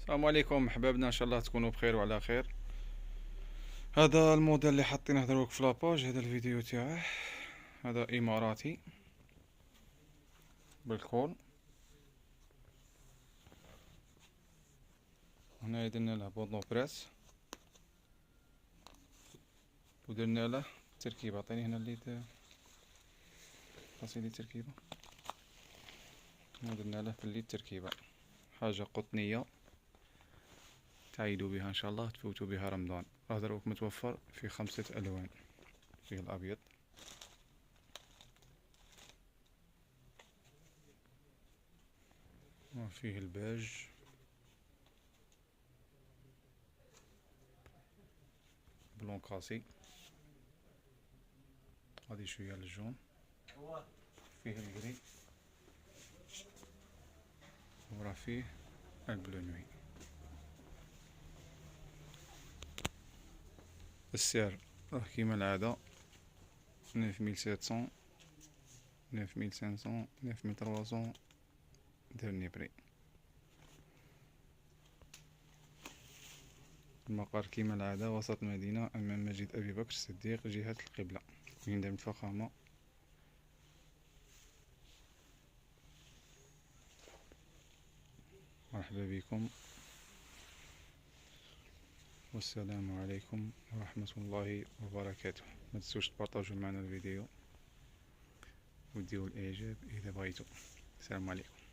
السلام عليكم حبابنا، ان شاء الله تكونوا بخير وعلى خير. هذا الموديل اللي حاطينه دروك في لاباج، هذا الفيديو تاعه. هذا اماراتي بالكول. هنا درنا له بوطون بريس ودرنا له تركيبه. عطيني هنا اللي لي تركيبه. هنا درنا له في الليد تركيبه، حاجه قطنيه تعيدوا بها ان شاء الله، تفوتوا بها رمضان. راه دروك متوفر في 5 الوان، فيه الابيض وفيه البيج بلون كاسي، هادي شويه للجون، فيه الجري، وراه فيه البلو نوي. السعر راه كيما العادة 9700 9500 9300 ديرني بري. المقر كيما العادة وسط المدينة أمام مسجد أبي بكر الصديق جهة القبلة، من دام الفخامة. مرحبا بكم والسلام عليكم ورحمة الله وبركاته. ما تنسوش تبارطاجوا معنا الفيديو وديروا الإعجاب إذا بغيتوا. السلام عليكم.